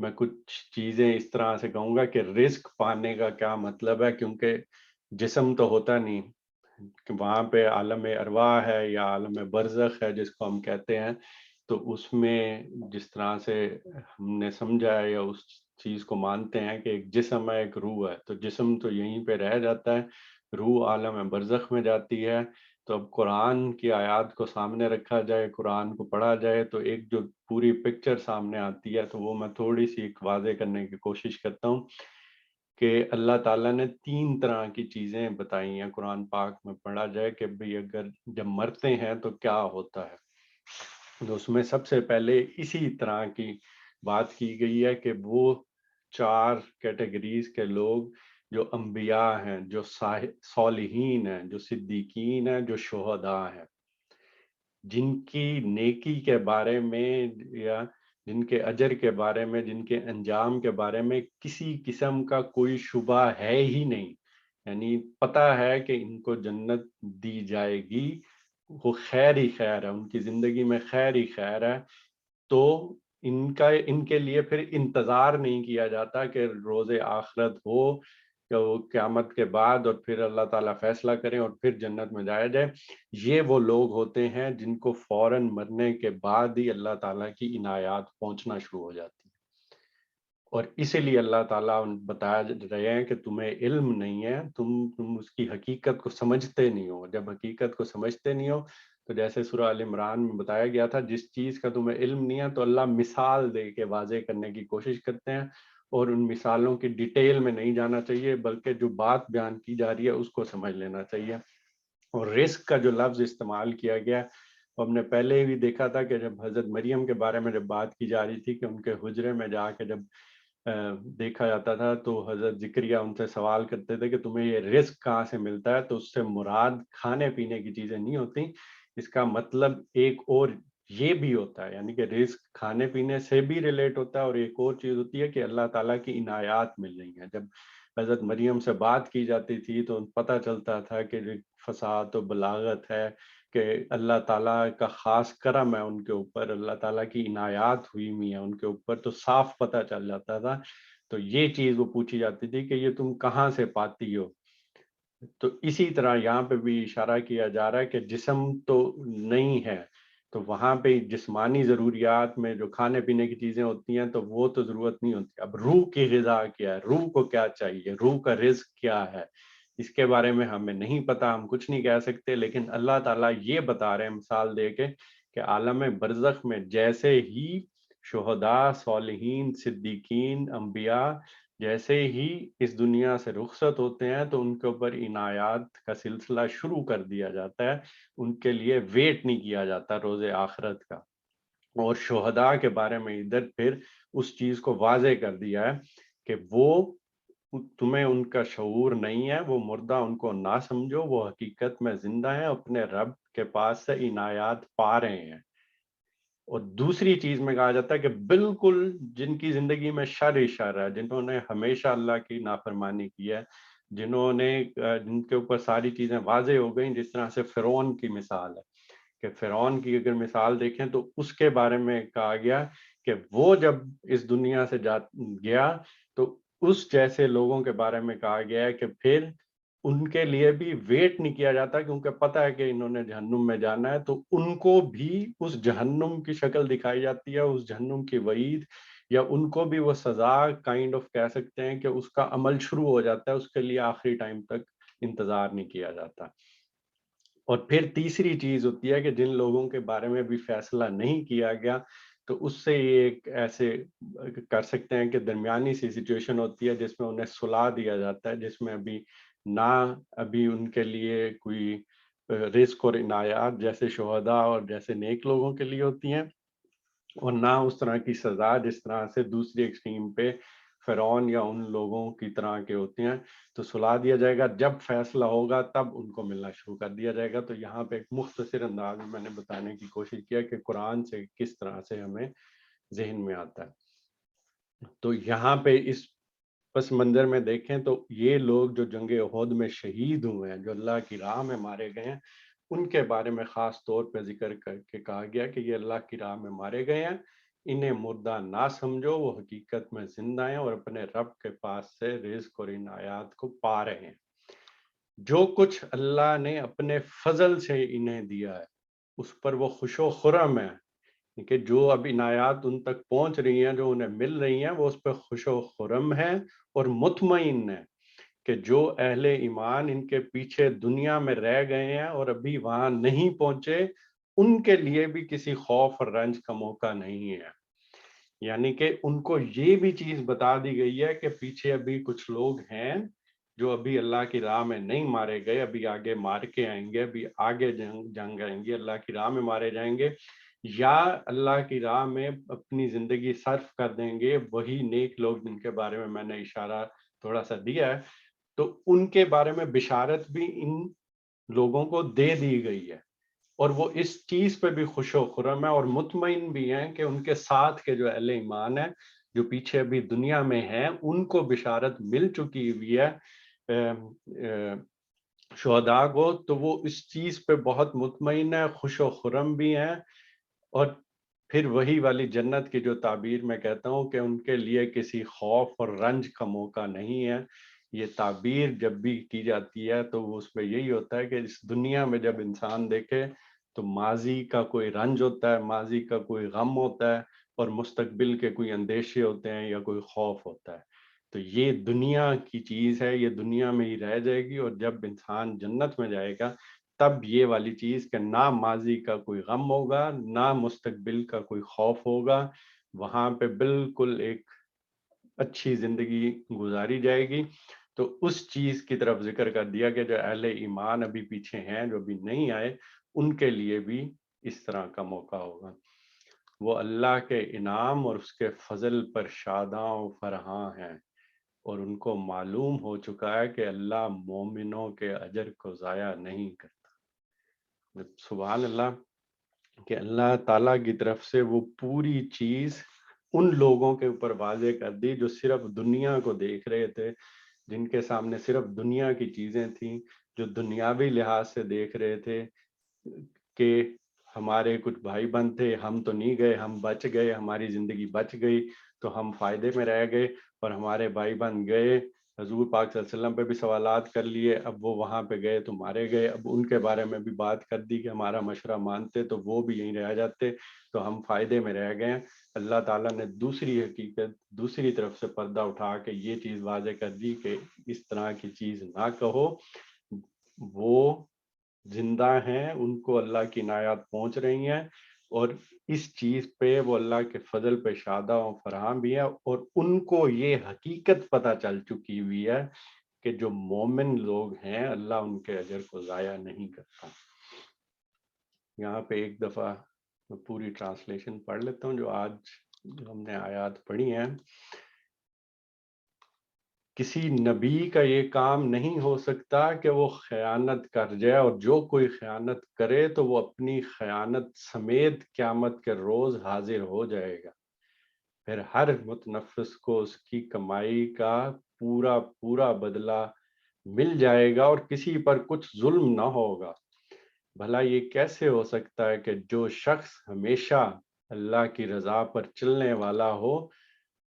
میں کچھ چیزیں اس طرح سے کہوں گا کہ رزق پانے کا کیا مطلب ہے، کیونکہ جسم تو ہوتا نہیں کہ وہاں پہ عالم ارواح ہے یا عالم برزخ ہے جس کو ہم کہتے ہیں. تو اس میں جس طرح سے ہم نے سمجھا ہے یا اس چیز کو مانتے ہیں کہ ایک جسم ہے، ایک روح ہے، تو جسم تو یہیں پہ رہ جاتا ہے، روح عالم برزخ میں جاتی ہے. تو اب قرآن کی آیات کو سامنے رکھا جائے، قرآن کو پڑھا جائے، تو ایک جو پوری پکچر سامنے آتی ہے، تو وہ میں تھوڑی سی ایک واضح کرنے کی کوشش کرتا ہوں کہ اللہ تعالیٰ نے 3 طرح کی چیزیں بتائی ہیں قرآن پاک میں. پڑھا جائے کہ بھئی اگر جب مرتے ہیں تو کیا ہوتا ہے، تو اس میں سب سے پہلے اسی طرح کی بات کی گئی ہے کہ وہ 4 کیٹیگریز کے لوگ جو انبیاء ہیں، جو صالحین ہیں، جو صدیقین ہیں، جو شہداء ہیں، جن کی نیکی کے بارے میں یا جن کے اجر کے بارے میں، جن کے انجام کے بارے میں کسی قسم کا کوئی شبہ ہے ہی نہیں. یعنی پتہ ہے کہ ان کو جنت دی جائے گی، وہ خیر ہی خیر ہے، ان کی زندگی میں خیر ہی خیر ہے. تو ان کے لیے پھر انتظار نہیں کیا جاتا کہ روز آخرت ہو کہ وہ قیامت کے بعد اور پھر اللہ تعالیٰ فیصلہ کریں اور پھر جنت میں جایا جائے. یہ وہ لوگ ہوتے ہیں جن کو فوراً مرنے کے بعد ہی اللہ تعالیٰ کی عنایات پہنچنا شروع ہو جاتی ہیں. اور اسی لیے اللہ تعالیٰ بتا رہے ہیں کہ تمہیں علم نہیں ہے، تم اس کی حقیقت کو سمجھتے نہیں ہو. جب حقیقت کو سمجھتے نہیں ہو تو جیسے سورہ آل عمران میں بتایا گیا تھا، جس چیز کا تمہیں علم نہیں ہے تو اللہ مثال دے کے واضح کرنے کی کوشش کرتے ہیں، اور ان مثالوں کی ڈیٹیل میں نہیں جانا چاہیے، بلکہ جو بات بیان کی جا رہی ہے اس کو سمجھ لینا چاہیے. اور رزق کا جو لفظ استعمال کیا گیا، ہم نے پہلے بھی دیکھا تھا کہ جب حضرت مریم کے بارے میں جب بات کی جا رہی تھی کہ ان کے حجرے میں جا کے جب دیکھا جاتا تھا تو حضرت زکریہ ان سے سوال کرتے تھے کہ تمہیں یہ رزق کہاں سے ملتا ہے، تو اس سے مراد کھانے پینے کی چیزیں نہیں ہوتی، اس کا مطلب ایک اور یہ بھی ہوتا ہے، یعنی کہ رزق کھانے پینے سے بھی ریلیٹ ہوتا ہے، اور ایک اور چیز ہوتی ہے کہ اللہ تعالیٰ کی عنایات مل رہی ہیں۔ جب حضرت مریم سے بات کی جاتی تھی تو پتہ چلتا تھا کہ فصاحت و بلاغت ہے، کہ اللہ تعالیٰ کا خاص کرم ہے ان کے اوپر، اللہ تعالیٰ کی عنایات ہوئی ہوئی ہیں ان کے اوپر، تو صاف پتہ چل جاتا تھا۔ تو یہ چیز وہ پوچھی جاتی تھی کہ یہ تم کہاں سے پاتی ہو۔ تو اسی طرح یہاں پہ بھی اشارہ کیا جا رہا ہے کہ جسم تو نہیں ہے، تو وہاں پہ جسمانی ضروریات میں جو کھانے پینے کی چیزیں ہوتی ہیں تو وہ تو ضرورت نہیں ہوتی۔ اب روح کی غذا کیا ہے، روح کو کیا چاہیے، روح کا رزق کیا ہے، اس کے بارے میں ہمیں نہیں پتا، ہم کچھ نہیں کہہ سکتے، لیکن اللہ تعالیٰ یہ بتا رہے ہیں مثال دے کے کہ عالم برزخ میں جیسے ہی شہداء، صالحین، صدیقین، انبیاء جیسے ہی اس دنیا سے رخصت ہوتے ہیں تو ان کے اوپر عنایات کا سلسلہ شروع کر دیا جاتا ہے، ان کے لیے ویٹ نہیں کیا جاتا روز آخرت کا۔ اور شہداء کے بارے میں ادھر پھر اس چیز کو واضح کر دیا ہے کہ وہ تمہیں ان کا شعور نہیں ہے، وہ مردہ ان کو نہ سمجھو، وہ حقیقت میں زندہ ہیں، اپنے رب کے پاس سے عنایات پا رہے ہیں۔ اور دوسری چیز میں کہا جاتا ہے کہ بالکل جن کی زندگی میں شر ہی شر ہے، جنہوں نے ہمیشہ اللہ کی نافرمانی کی ہے، جن کے اوپر ساری چیزیں واضح ہو گئیں، جس طرح سے فرعون کی مثال ہے کہ فرعون کی اگر مثال دیکھیں تو اس کے بارے میں کہا گیا کہ وہ جب اس دنیا سے گیا تو اس جیسے لوگوں کے بارے میں کہا گیا ہے کہ پھر ان کے لیے بھی ویٹ نہیں کیا جاتا، کیونکہ پتہ ہے کہ انہوں نے جہنم میں جانا ہے، تو ان کو بھی اس جہنم کی شکل دکھائی جاتی ہے، اس جہنم کی وعید، یا ان کو بھی وہ سزا کائنڈ آف کہہ سکتے ہیں کہ اس کا عمل شروع ہو جاتا ہے، اس کے لیے آخری ٹائم تک انتظار نہیں کیا جاتا۔ اور پھر تیسری چیز ہوتی ہے کہ جن لوگوں کے بارے میں بھی فیصلہ نہیں کیا گیا تو اس سے یہ ایک ایسے کر سکتے ہیں کہ درمیانی سی سچویشن ہوتی ہے جس میں انہیں سلا دیا جاتا ہے، جس میں ابھی ان کے لیے کوئی رزق اور عنایات جیسے شہداء اور جیسے نیک لوگوں کے لیے ہوتی ہیں، اور نہ اس طرح کی سزا جس طرح سے دوسری ایکسٹریم پہ فرعون یا ان لوگوں کی طرح کے ہوتے ہیں۔ تو سلا دیا جائے گا، جب فیصلہ ہوگا تب ان کو ملنا شروع کر دیا جائے گا۔ تو یہاں پہ ایک مختصر انداز میں میں نے بتانے کی کوشش کیا کہ قرآن سے کس طرح سے ہمیں ذہن میں آتا ہے۔ تو یہاں پہ اس پس منظر میں دیکھیں تو یہ لوگ جو جنگ احد میں شہید ہوئے ہیں، جو اللہ کی راہ میں مارے گئے ہیں، ان کے بارے میں خاص طور پہ ذکر کر کے کہا گیا کہ یہ اللہ کی راہ میں مارے گئے ہیں، انہیں مردہ نہ سمجھو، وہ حقیقت میں زندہ ہیں اور اپنے رب کے پاس سے رزق اور عنایات کو پا رہے ہیں۔ جو کچھ اللہ نے اپنے فضل سے انہیں دیا ہے اس پر وہ خوش و خرم ہے، کہ جو اب عنایات ان تک پہنچ رہی ہیں، جو انہیں مل رہی ہیں، وہ اس پہ خوش و خرم ہیں اور مطمئن ہیں کہ جو اہل ایمان ان کے پیچھے دنیا میں رہ گئے ہیں اور ابھی وہاں نہیں پہنچے، ان کے لیے بھی کسی خوف اور رنج کا موقع نہیں ہے۔ یعنی کہ ان کو یہ بھی چیز بتا دی گئی ہے کہ پیچھے ابھی کچھ لوگ ہیں جو ابھی اللہ کی راہ میں نہیں مارے گئے، ابھی آگے مار کے آئیں گے، ابھی آگے جنگ آئیں گے، اللہ کی راہ میں مارے جائیں گے، یا اللہ کی راہ میں اپنی زندگی صرف کر دیں گے وہی نیک لوگ جن کے بارے میں نے اشارہ تھوڑا سا دیا ہے۔ تو ان کے بارے میں بشارت بھی ان لوگوں کو دے دی گئی ہے، اور وہ اس چیز پہ بھی خوش و خرم ہے اور مطمئن بھی ہیں کہ ان کے ساتھ کے جو اہل ایمان ہیں جو پیچھے ابھی دنیا میں ہیں، ان کو بشارت مل چکی ہوئی ہے شہداء کو، تو وہ اس چیز پہ بہت مطمئن ہے، خوش و خرم بھی ہیں۔ اور پھر وہی والی جنت کی جو تعبیر میں کہتا ہوں کہ ان کے لیے کسی خوف اور رنج کا موقع نہیں ہے، یہ تعبیر جب بھی کی جاتی ہے تو اس میں یہی ہوتا ہے کہ اس دنیا میں جب انسان دیکھے تو ماضی کا کوئی رنج ہوتا ہے، ماضی کا کوئی غم ہوتا ہے، اور مستقبل کے کوئی اندیشے ہوتے ہیں یا کوئی خوف ہوتا ہے۔ تو یہ دنیا کی چیز ہے، یہ دنیا میں ہی رہ جائے گی، اور جب انسان جنت میں جائے گا تب یہ والی چیز کہ نہ ماضی کا کوئی غم ہوگا، نہ مستقبل کا کوئی خوف ہوگا، وہاں پہ بالکل ایک اچھی زندگی گزاری جائے گی۔ تو اس چیز کی طرف ذکر کر دیا کہ جو اہل ایمان ابھی پیچھے ہیں، جو ابھی نہیں آئے، ان کے لیے بھی اس طرح کا موقع ہوگا۔ وہ اللہ کے انعام اور اس کے فضل پر شاداں و فرحاں ہیں، اور ان کو معلوم ہو چکا ہے کہ اللہ مومنوں کے اجر کو ضائع نہیں کرتا۔ سبحان اللہ کہ اللہ تعالیٰ کی طرف سے وہ پوری چیز ان لوگوں کے اوپر واضح کر دی جو صرف دنیا کو دیکھ رہے تھے، جن کے سامنے صرف دنیا کی چیزیں تھیں، جو دنیاوی لحاظ سے دیکھ رہے تھے کہ ہمارے کچھ بھائی بہن تھے، ہم تو نہیں گئے، ہم بچ گئے، ہماری زندگی بچ گئی تو ہم فائدے میں رہ گئے، اور ہمارے بھائی بہن گئے، حضور پاک صلی اللہ علیہ وسلم پہ بھی سوالات کر لیے، اب وہ وہاں پہ گئے تو مارے گئے، اب ان کے بارے میں بھی بات کر دی کہ ہمارا مشورہ مانتے تو وہ بھی یہیں رہ جاتے، تو ہم فائدے میں رہ گئے۔ اللہ تعالیٰ نے دوسری حقیقت، دوسری طرف سے پردہ اٹھا کے یہ چیز واضح کر دی کہ اس طرح کی چیز نہ کہو، وہ زندہ ہیں، ان کو اللہ کی عنایات پہنچ رہی ہیں، اور اس چیز پہ وہ اللہ کے فضل پہ شادہ و فرحاں بھی ہے، اور ان کو یہ حقیقت پتہ چل چکی ہوئی ہے کہ جو مومن لوگ ہیں اللہ ان کے اجر کو ضائع نہیں کرتا۔ یہاں پہ ایک دفعہ میں پوری ٹرانسلیشن پڑھ لیتا ہوں جو آج ہم نے آیات پڑھی ہیں۔ کسی نبی کا یہ کام نہیں ہو سکتا کہ وہ خیانت کر جائے، اور جو کوئی خیانت کرے تو وہ اپنی خیانت سمیت قیامت کے روز حاضر ہو جائے گا، پھر ہر متنفس کو اس کی کمائی کا پورا پورا بدلہ مل جائے گا اور کسی پر کچھ ظلم نہ ہوگا۔ بھلا یہ کیسے ہو سکتا ہے کہ جو شخص ہمیشہ اللہ کی رضا پر چلنے والا ہو،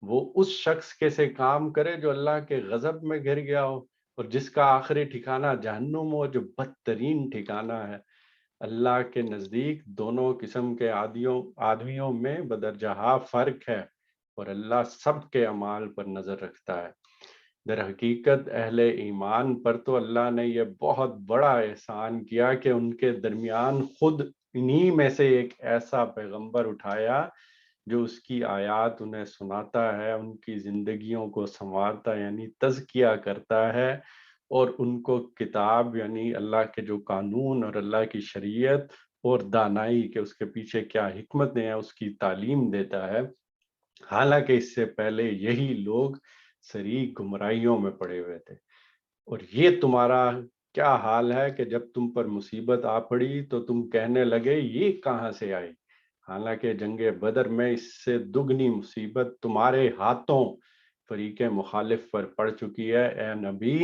وہ اس شخص کے سے کام کرے جو اللہ کے غضب میں گر گیا ہو، اور جس کا آخری ٹھکانہ جہنم ہو جو بدترین ٹھکانہ ہے۔ اللہ کے نزدیک دونوں قسم کے آدمیوں میں بدرجہ فرق ہے، اور اللہ سب کے اعمال پر نظر رکھتا ہے۔ در حقیقت اہل ایمان پر تو اللہ نے یہ بہت بڑا احسان کیا کہ ان کے درمیان خود انہی میں سے ایک ایسا پیغمبر اٹھایا جو اس کی آیات انہیں سناتا ہے، ان کی زندگیوں کو سنوارتا یعنی تزکیہ کرتا ہے، اور ان کو کتاب یعنی اللہ کے جو قانون اور اللہ کی شریعت اور دانائی کہ اس کے پیچھے کیا حکمتیں ہیں اس کی تعلیم دیتا ہے۔ حالانکہ اس سے پہلے یہی لوگ سری گمراہیوں میں پڑے ہوئے تھے، اور یہ تمہارا کیا حال ہے کہ جب تم پر مصیبت آ پڑی تو تم کہنے لگے یہ کہاں سے آئی، حالانکہ جنگ بدر میں اس سے دگنی مصیبت تمہارے ہاتھوں فریق مخالف پر پڑ چکی ہے۔ اے نبی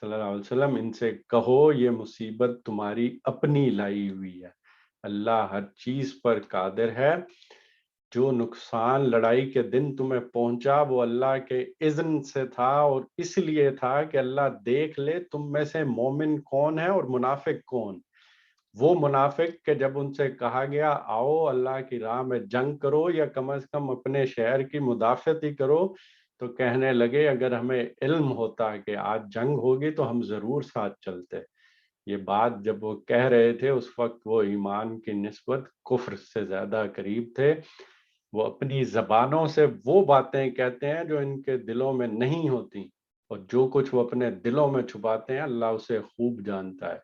صلی اللہ علیہ وسلم ان سے کہو یہ مصیبت تمہاری اپنی لائی ہوئی ہے، اللہ ہر چیز پر قادر ہے۔ جو نقصان لڑائی کے دن تمہیں پہنچا وہ اللہ کے اذن سے تھا، اور اس لیے تھا کہ اللہ دیکھ لے تم میں سے مومن کون ہے اور منافق کون۔ وہ منافق کہ جب ان سے کہا گیا آؤ اللہ کی راہ میں جنگ کرو یا کم از کم اپنے شہر کی مدافعت ہی کرو، تو کہنے لگے اگر ہمیں علم ہوتا کہ آج جنگ ہوگی تو ہم ضرور ساتھ چلتے۔ یہ بات جب وہ کہہ رہے تھے اس وقت وہ ایمان کی نسبت کفر سے زیادہ قریب تھے۔ وہ اپنی زبانوں سے وہ باتیں کہتے ہیں جو ان کے دلوں میں نہیں ہوتی، اور جو کچھ وہ اپنے دلوں میں چھپاتے ہیں اللہ اسے خوب جانتا ہے۔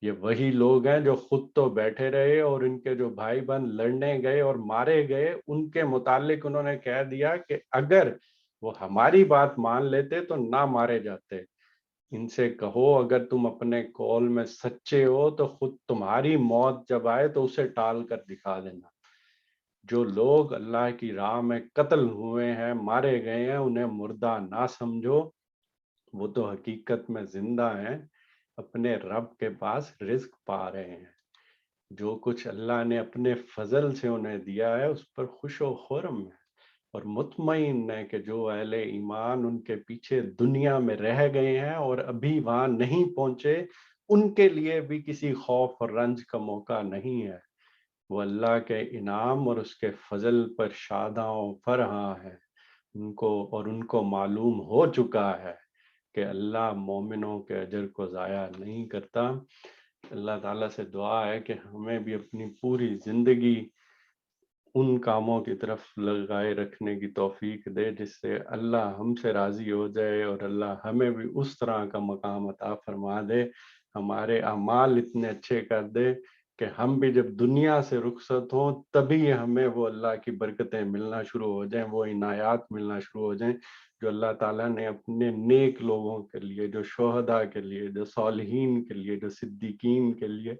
یہ وہی لوگ ہیں جو خود تو بیٹھے رہے اور ان کے جو بھائی بہن لڑنے گئے اور مارے گئے ان کے متعلق انہوں نے کہہ دیا کہ اگر وہ ہماری بات مان لیتے تو نہ مارے جاتے۔ ان سے کہو اگر تم اپنے قول میں سچے ہو تو خود تمہاری موت جب آئے تو اسے ٹال کر دکھا دینا۔ جو لوگ اللہ کی راہ میں قتل ہوئے ہیں، مارے گئے ہیں، انہیں مردہ نہ سمجھو، وہ تو حقیقت میں زندہ ہیں، اپنے رب کے پاس رزق پا رہے ہیں۔ جو کچھ اللہ نے اپنے فضل سے انہیں دیا ہے اس پر خوش و خرم ہے، اور مطمئن ہے کہ جو اہل ایمان ان کے پیچھے دنیا میں رہ گئے ہیں اور ابھی وہاں نہیں پہنچے، ان کے لیے بھی کسی خوف اور رنج کا موقع نہیں ہے۔ وہ اللہ کے انعام اور اس کے فضل پر شاداں و فرحاں ہے، ان کو معلوم ہو چکا ہے کہ اللہ مومنوں کے اجر کو ضائع نہیں کرتا۔ اللہ تعالیٰ سے دعا ہے کہ ہمیں بھی اپنی پوری زندگی ان کاموں کی طرف لگائے رکھنے کی توفیق دے جس سے اللہ ہم سے راضی ہو جائے، اور اللہ ہمیں بھی اس طرح کا مقام عطا فرما دے، ہمارے اعمال اتنے اچھے کر دے کہ ہم بھی جب دنیا سے رخصت ہوں تبھی ہمیں وہ اللہ کی برکتیں ملنا شروع ہو جائیں، وہ عنایات ملنا شروع ہو جائیں جو اللہ تعالیٰ نے اپنے نیک لوگوں کے لیے، جو شہداء کے لیے، جو صالحین کے لیے، جو صدیقین کے لیے،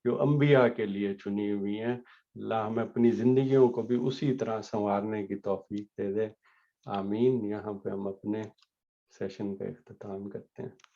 جو انبیاء کے لیے چنی ہوئی ہیں۔ اللہ ہمیں اپنی زندگیوں کو بھی اسی طرح سنوارنے کی توفیق دے دے، آمین۔ یہاں پہ ہم اپنے سیشن کا اختتام کرتے ہیں۔